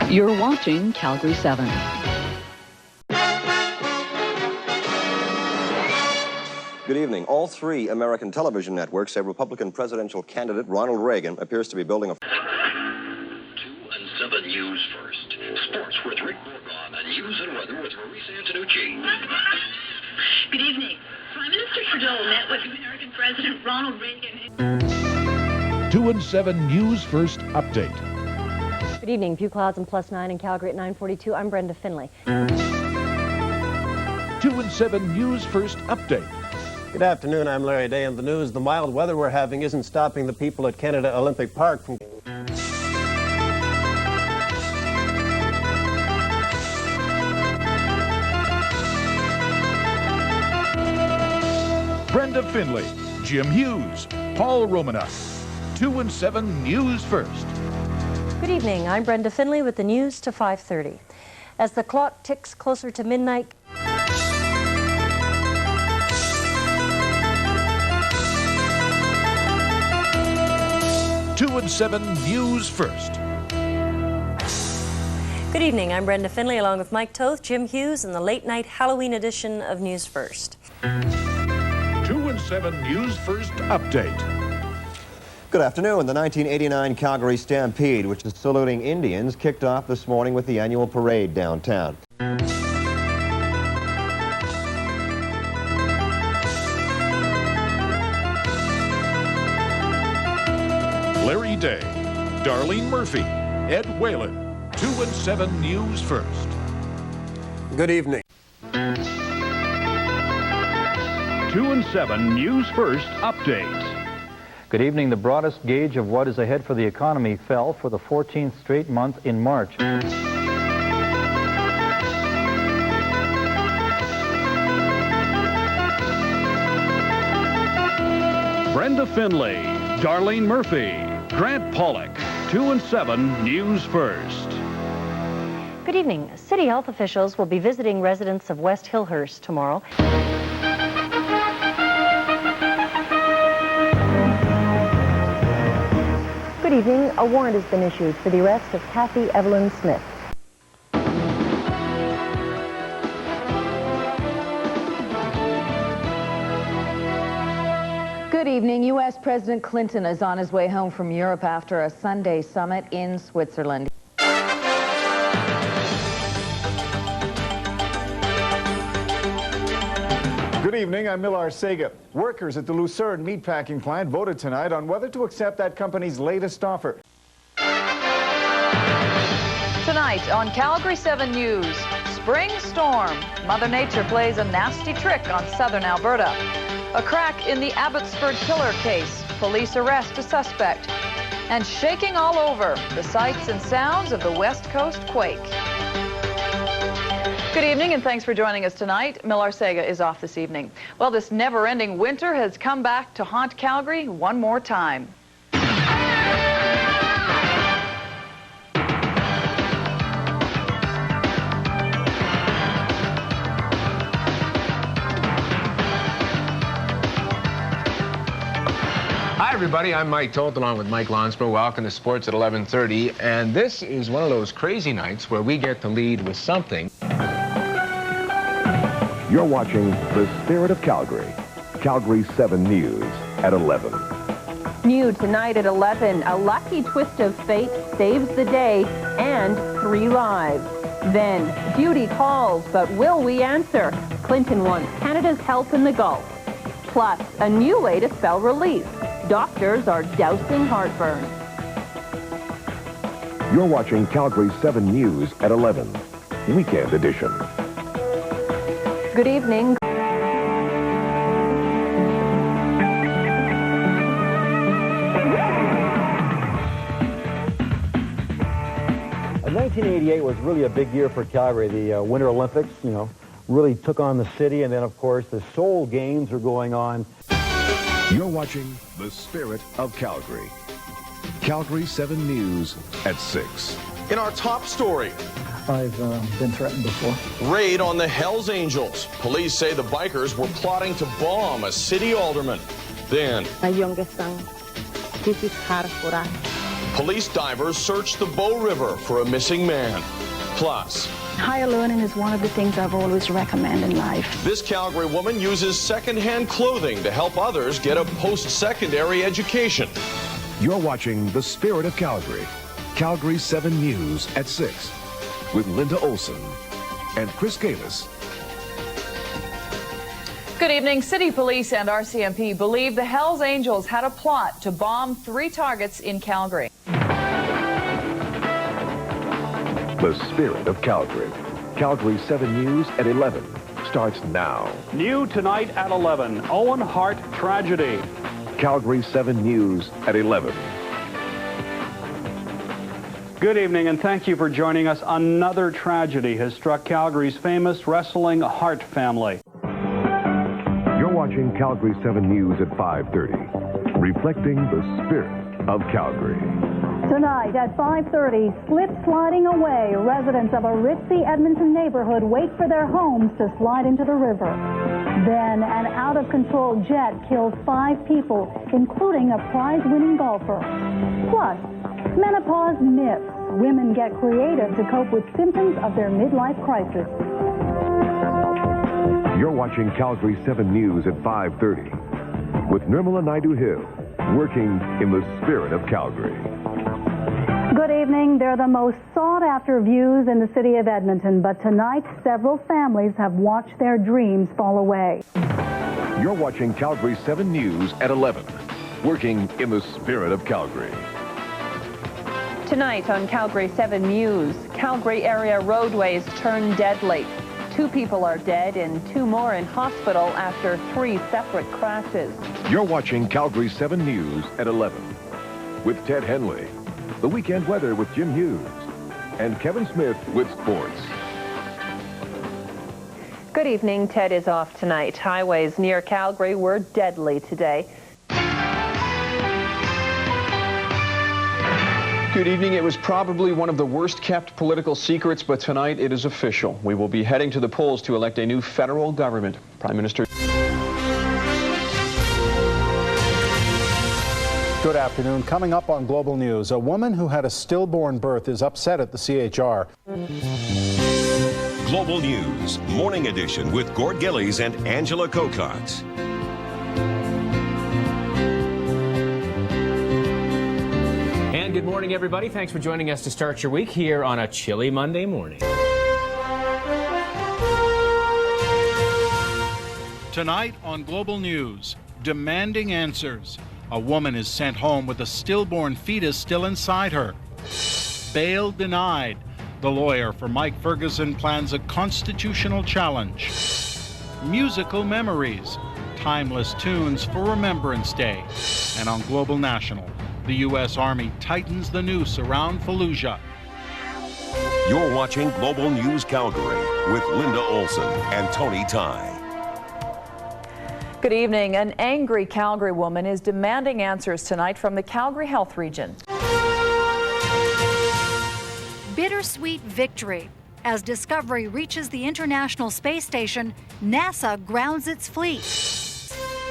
You're watching Calgary 7. Good evening. All three American television networks say Republican presidential candidate Ronald Reagan appears to be building a... 2 and 7 News First. Sports with Rick Morgan and news and weather with Maurice Antonucci. Good evening. Prime Minister Trudeau met with American President Ronald Reagan. 2 and 7 News First update. Good evening. Few clouds and +9 in Calgary at 9:42. I'm Brenda Finley. 2 and 7 News First update. Good afternoon, I'm Larry Day. In the news, the mild weather we're having isn't stopping the people at Canada Olympic Park from... Brenda Finley, Jim Hughes, Paul Romanoff. 2 and 7 News First. Good evening. I'm Brenda Finley with the news to 5:30. As the clock ticks closer to midnight, 2 and 7 News First. Good evening. I'm Brenda Finley along with Mike Toth, Jim Hughes, and the late-night Halloween edition of News First. 2 and 7 News First update. Good afternoon. The 1989 Calgary Stampede, which is saluting Indians, kicked off this morning with the annual parade downtown. Larry Day, Darlene Murphy, Ed Whalen. 2 and 7 News First. Good evening. 2 and 7 News First update. Good evening. The broadest gauge of what is ahead for the economy fell for the 14th straight month in March. Brenda Finley, Darlene Murphy, Grant Pollock. 2 and 7 News First. good evening. City health officials will be visiting residents of West Hillhurst tomorrow. Good evening. A warrant has been issued for the arrest of Kathy Evelyn Smith. Good evening. U.S. President Clinton is on his way home from Europe after a Sunday summit in Switzerland. Good evening, I'm Millar Sega. Workers at the Lucerne meatpacking plant voted tonight on whether to accept that company's latest offer. Tonight on Calgary 7 News, spring storm. Mother Nature plays a nasty trick on southern Alberta. A crack in the Abbotsford killer case. Police arrest a suspect. And shaking all over, the sights and sounds of the West Coast quake. Good evening, and thanks for joining us tonight. Millar Sega is off this evening. Well, this never-ending winter has come back to haunt Calgary one more time. Hi, everybody. I'm Mike Toth, along with Mike Lonsborough. Welcome to Sports at 11:30. And this is one of those crazy nights where we get to lead with something. You're watching The Spirit of Calgary. Calgary 7 News at 11. New tonight at 11, a lucky twist of fate saves the day and 3 lives. Then, duty calls, but will we answer? Clinton wants Canada's help in the Gulf. Plus, a new way to spell relief. Doctors are dousing heartburn. You're watching Calgary 7 News at 11, Weekend Edition. Good evening. In 1988 was really a big year for Calgary. The Winter Olympics, really took on the city, and then, of course, the Seoul Games are going on. You're watching The Spirit of Calgary. Calgary 7 News at 6. In our top story, I've been threatened before. Raid on the Hells Angels. Police say the bikers were plotting to bomb a city alderman. Then, my youngest son, this is hard for us. Police divers search the Bow River for a missing man. Plus, higher learning is one of the things I've always recommended in life. this Calgary woman uses second-hand clothing to help others get a post-secondary education. You're watching The Spirit of Calgary. Calgary 7 News at 6 with Linda Olson and Chris Kalis. Good evening. City Police and RCMP believe the Hells Angels had a plot to bomb 3 targets in Calgary. The Spirit of Calgary. Calgary 7 News at 11 starts now. New tonight at 11, Owen Hart tragedy. Calgary 7 News at 11. Good evening and thank you for joining us. Another tragedy has struck Calgary's famous wrestling Hart family. You're watching Calgary 7 News at 5:30, reflecting the spirit of Calgary. Tonight at 5:30, slip sliding away. Residents of a ritzy Edmonton neighborhood wait for their homes to slide into the river. Then an out-of-control jet kills 5 people, including a prize-winning golfer. Plus, menopause myths. Women get creative to cope with symptoms of their midlife crisis. You're watching Calgary 7 News at 5:30 with Nirmala Naidu-Hill, working in the spirit of Calgary. Good evening. They're the most sought-after views in the city of Edmonton, but tonight several families have watched their dreams fall away. You're watching Calgary 7 News at 11, working in the spirit of Calgary. Tonight on Calgary 7 News, Calgary area roadways turn deadly. 2 people are dead and 2 more in hospital after 3 separate crashes. You're watching Calgary 7 News at 11 with Ted Henley, the weekend weather with Jim Hughes, and Kevin Smith with sports. Good evening. Ted is off tonight. Highways near Calgary were deadly today. Good evening. It was probably one of the worst-kept political secrets, but tonight it is official. We will be heading to the polls to elect a new federal government. Prime Minister. Good afternoon. Coming up on Global News, a woman who had a stillborn birth is upset at the CHR. Global News, Morning Edition with Gord Gillies and Angela Cocox. And good morning, everybody. Thanks for joining us to start your week here on a chilly Monday morning. Tonight on Global News, demanding answers. A woman is sent home with a stillborn fetus still inside her. Bail denied. The lawyer for Mike Ferguson plans a constitutional challenge. Musical memories. Timeless tunes for Remembrance Day. And on Global National, the U.S. Army tightens the noose around Fallujah. You're watching Global News Calgary with Linda Olson and Tony Ty. Good evening. An angry Calgary woman is demanding answers tonight from the Calgary Health Region. Bittersweet victory. As Discovery reaches the International Space Station, NASA grounds its fleet.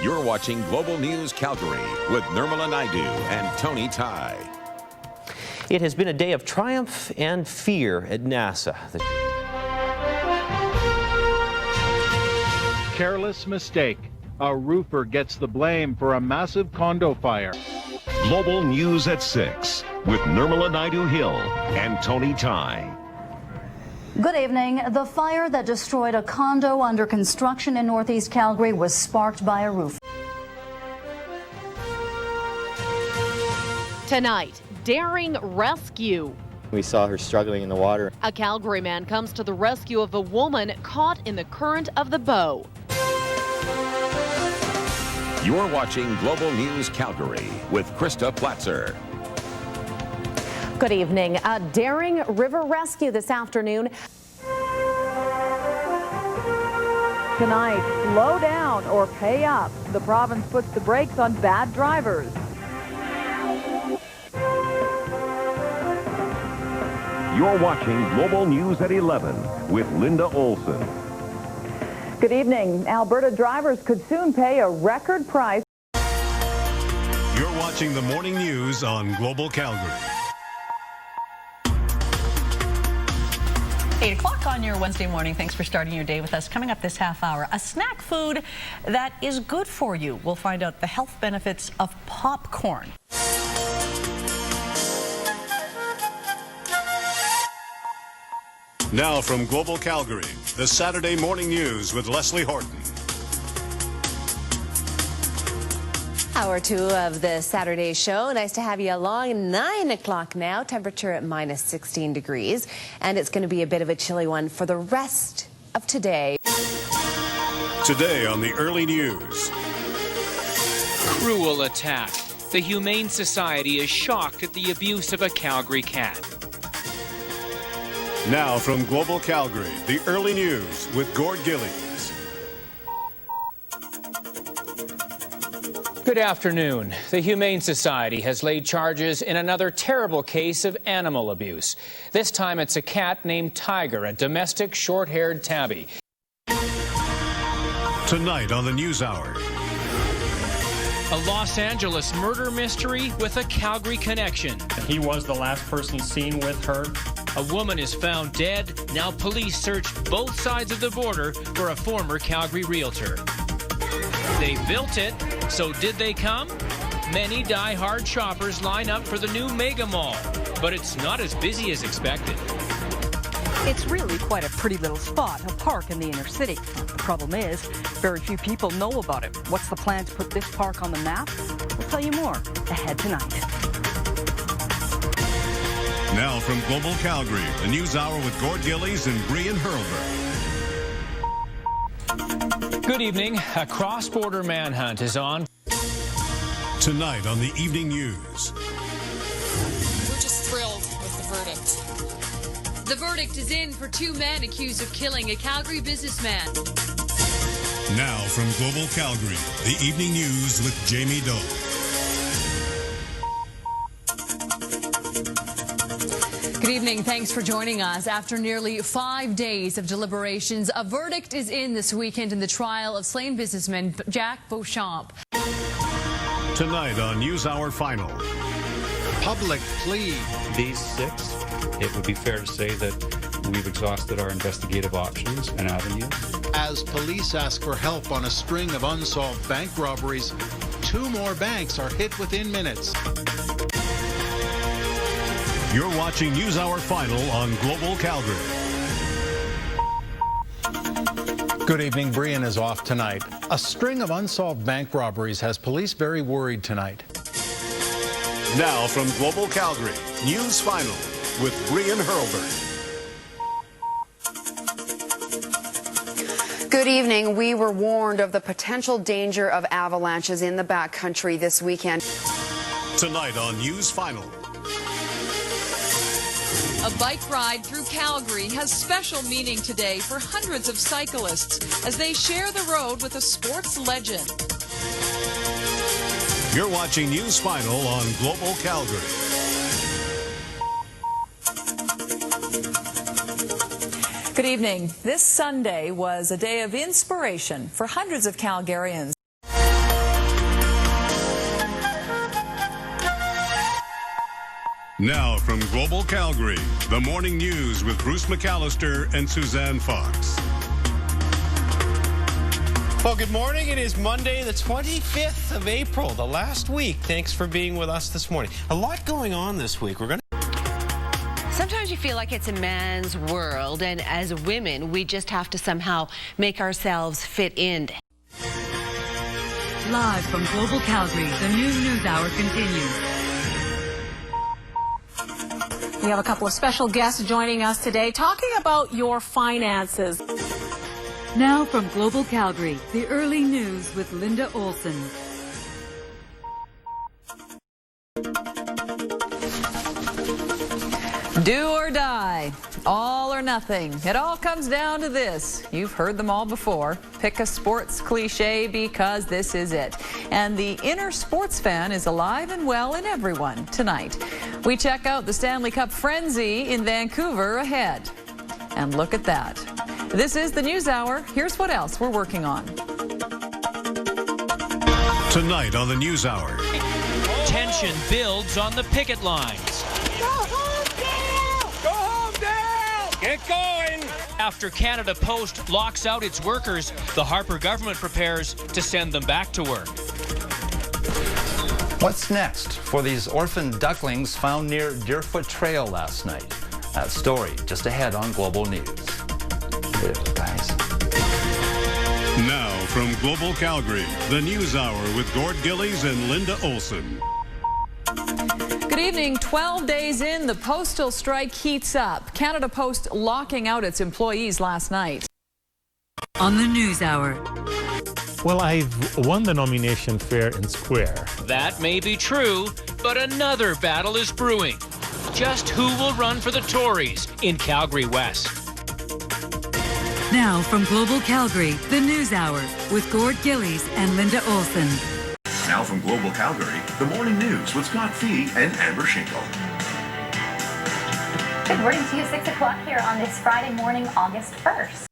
You're watching Global News Calgary with Nirmala Naidu and Tony Ty. It has been a day of triumph and fear at NASA. Careless mistake. A roofer gets the blame for a massive condo fire. Global News at 6 with Nirmala Naidu-Hill and Tony Ty. Good evening. The fire that destroyed a condo under construction in Northeast Calgary was sparked by a roof. Tonight, daring rescue. We saw her struggling in the water. A Calgary man comes to the rescue of a woman caught in the current of the Bow. You're watching Global News Calgary with Krista Platzer. Good evening. A daring river rescue this afternoon. Tonight, slow down or pay up. The province puts the brakes on bad drivers. You're watching Global News at 11 with Linda Olson. Good evening. Alberta drivers could soon pay a record price. You're watching watching the morning news on Global Calgary. 8 o'clock on your Wednesday morning. Thanks for starting your day with us. Coming up this half hour, a snack food that is good for you. We'll find out the health benefits of popcorn. Now from Global Calgary, the Saturday morning news with Leslie Horton. Hour 2 of the Saturday show. Nice to have you along. 9 o'clock now. Temperature at minus 16 degrees. And it's going to be a bit of a chilly one for the rest of today. Today on the early news. Cruel attack. The Humane Society is shocked at the abuse of a Calgary cat. Now from Global Calgary, the early news with Gord Gillies. Good afternoon. The Humane Society has laid charges in another terrible case of animal abuse. This time it's a cat named Tiger, a domestic short-haired tabby. Tonight on the News Hour. A Los Angeles murder mystery with a Calgary connection. He was the last person seen with her. A woman is found dead. Now police search both sides of the border for a former Calgary realtor. They built it, so did they come? Many die-hard shoppers line up for the new mega mall, but it's not as busy as expected. It's really quite a pretty little spot, a park in the inner city. The problem is, very few people know about it. What's the plan to put this park on the map? We'll tell you more ahead tonight. Now from Global Calgary, the News Hour with Gord Gillies and Brian Hurlburt. Good evening. A cross-border manhunt is on. Tonight on the evening news. We're just thrilled with the verdict. The verdict is in for 2 men accused of killing a Calgary businessman. Now from Global Calgary, the evening news with Jamie Doe. Good evening. Thanks for joining us. After nearly 5 days of deliberations, a verdict is in this weekend in the trial of slain businessman Jack Beauchamp. Tonight on News Hour Final. Public plea. These 6, it would be fair to say that we've exhausted our investigative options and avenues. As police ask for help on a string of unsolved bank robberies, 2 more banks are hit within minutes. You're watching News Hour Final on Global Calgary. Good evening. Brian is off tonight. A string of unsolved bank robberies has police very worried tonight. Now from Global Calgary, News Final with Brian Hurlburt. Good evening. We were warned of the potential danger of avalanches in the backcountry this weekend. Tonight on News Final. A bike ride through Calgary has special meaning today for hundreds of cyclists as they share the road with a sports legend. You're watching News Final on Global Calgary. Good evening. This Sunday was a day of inspiration for hundreds of Calgarians. Now from Global Calgary, the morning news with Bruce McAllister and Suzanne Fox. Well, good morning. It is Monday, the 25th of April, the last week. Thanks for being with us this morning. A lot going on this week. Sometimes you feel like it's a man's world, and as women, we just have to somehow make ourselves fit in. Live from Global Calgary, the News Hour continues. We have a couple of special guests joining us today talking about your finances. Now from Global Calgary, the early news with Linda Olson. Do or die, all or nothing. It all comes down to this. You've heard them all before. Pick a sports cliche because this is it. And the inner sports fan is alive and well in everyone tonight. We check out the Stanley Cup frenzy in Vancouver ahead. And look at that. This is the News Hour. Here's what else we're working on. Tonight on the News Hour. Tension builds on the picket lines. Go home, Dale! Go home, Dale! Get going! After Canada Post locks out its workers, the Harper government prepares to send them back to work. What's next for these orphan ducklings found near Deerfoot Trail last night? That story just ahead on Global News. Guys. Now from Global Calgary, the News Hour with Gord Gillies and Linda Olson. Good evening. 12 days in, the postal strike heats up. Canada Post locking out its employees last night. On the News Hour. Well, I've won the nomination fair and square. That may be true, but another battle is brewing. Just who will run for the Tories in Calgary West? Now from Global Calgary, the News Hour with Gord Gillies and Linda Olson. Now from Global Calgary, the morning news with Scott Fee and Amber Schinkel. Good morning to you, 6 o'clock here on this Friday morning, August 1st.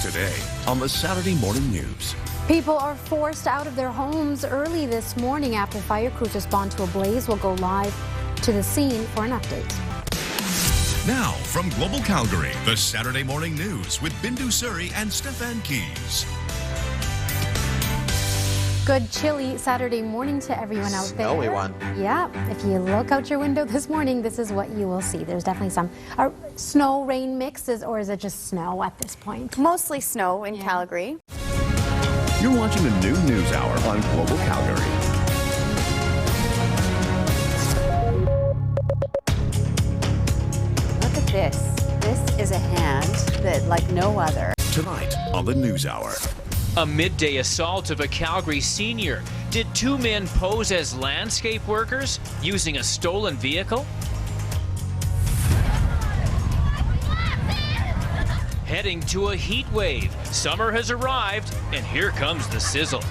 Today on the Saturday Morning News. People are forced out of their homes early this morning after fire crews respond to a blaze. We'll go live to the scene for an update. Now from Global Calgary, the Saturday Morning News with Bindu Suri and Stefan Keys. Good chilly Saturday morning to everyone out there. Snowy one. Yeah, if you look out your window this morning, this is what you will see. There's definitely some snow rain mixes, or is it just snow at this point? Mostly snow in Calgary. You're watching the new News Hour on Global Calgary. Look at this. This is a hand that, like no other. Tonight on the News Hour. A midday assault of a Calgary senior. Did two men pose as landscape workers using a stolen vehicle? Heading to a heat wave. Summer has arrived, and here comes the sizzle.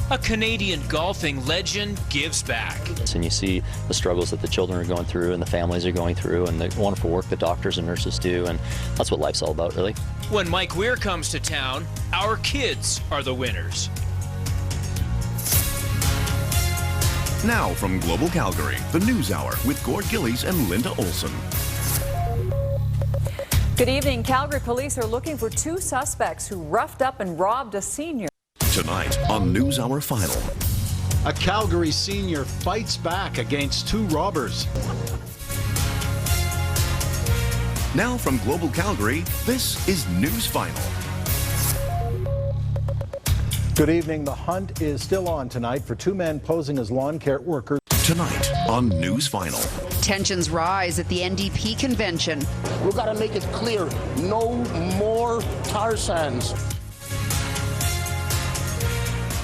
A Canadian golfing legend gives back. And you see the struggles that the children are going through and the families are going through and the wonderful work that doctors and nurses do, and that's what life's all about, really. When Mike Weir comes to town, our kids are the winners. Now from Global Calgary, the News Hour with Gord Gillies and Linda Olson. Good evening. Calgary police are looking for two suspects who roughed up and robbed a senior. Tonight on News Hour Final. A Calgary senior fights back against two robbers. Now from Global Calgary, this is News Final. Good evening. The hunt is still on tonight for two men posing as lawn care workers. Tonight on News Final. Tensions rise at the NDP convention. We've got to make it clear, no more tar sands.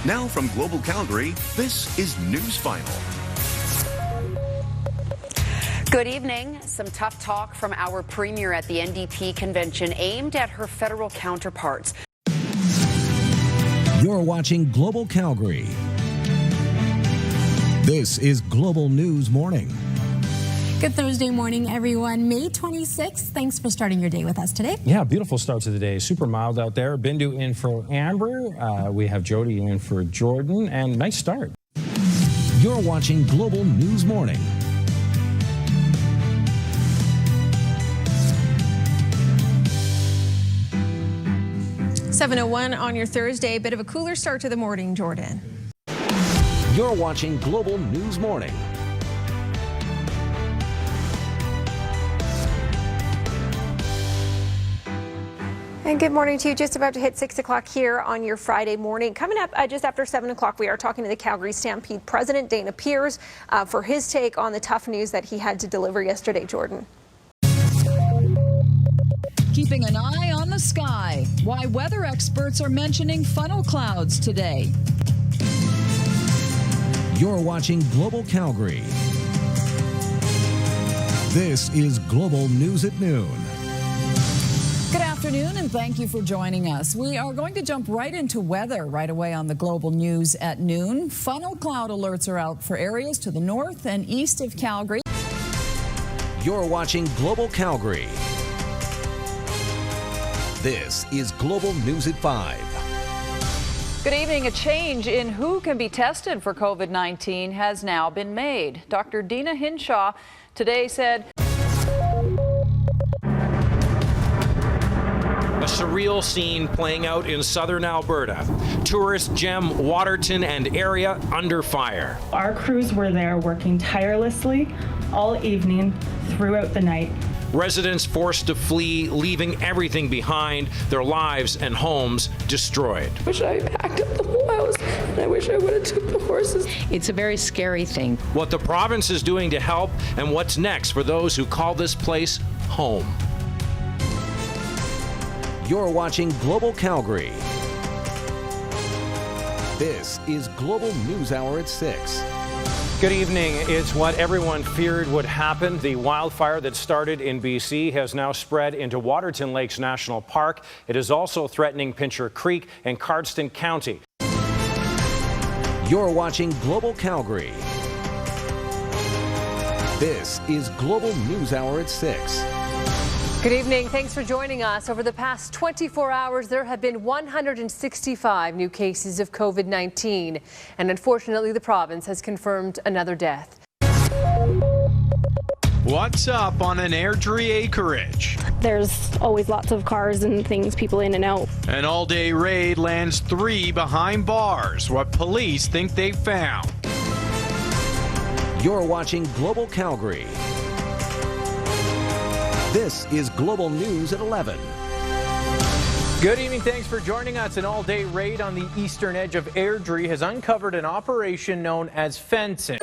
Now from Global Calgary, this is News Final. Good evening. Some tough talk from our premier at the NDP convention aimed at her federal counterparts. You're watching Global Calgary. This is Global News Morning. Good Thursday morning, everyone. May 26th. Thanks for starting your day with us today. Yeah, beautiful start to the day. Super mild out there. Bindu in for Amber. We have Jody in for Jordan. And nice start. You're watching Global News Morning. .701 on your Thursday. A bit of a cooler start to the morning, Jordan. You're watching Global News Morning. And good morning to you. Just about to hit 6 o'clock here on your Friday morning. Coming up just after 7 o'clock, we are talking to the Calgary Stampede president, Dana Peers, for his take on the tough news that he had to deliver yesterday, Jordan. Keeping an eye on the sky. Why weather experts are mentioning funnel clouds today. You're watching Global Calgary. This is Global News at Noon. Good afternoon, and thank you for joining us. We are going to jump right into weather right away on the Global News at noon. Funnel cloud alerts are out for areas to the north and east of Calgary. You're watching Global Calgary. This is Global News at 5. Good evening. A change in who can be tested for COVID-19 has now been made. Dr. Dina Hinshaw today said a surreal scene playing out in southern Alberta. Tourist gem Waterton and area under fire. Our crews were there working tirelessly all evening throughout the night. Residents forced to flee, leaving everything behind, their lives and homes destroyed. I wish I packed up the whole house, and I wish I would have took the horses. It's a very scary thing. What the province is doing to help and what's next for those who call this place home. You're watching Global Calgary. This is Global News Hour at 6. Good evening. It's what everyone feared would happen. The wildfire that started in BC has now spread into Waterton Lakes National Park. It is also threatening Pincher Creek and Cardston County. You're watching Global Calgary. This is Global News Hour at 6. Good evening. Thanks for joining us. Over the past 24 hours, there have been 165 new cases of COVID-19. And unfortunately, the province has confirmed another death. What's up on an Airdrie acreage? There's always lots of cars and things, people in and out. An all-day raid lands 3 behind bars. What police think they found. You're watching Global Calgary. This is Global News at 11. Good evening. Thanks for joining us. An all-day raid on the eastern edge of Airdrie has uncovered an operation known as fencing.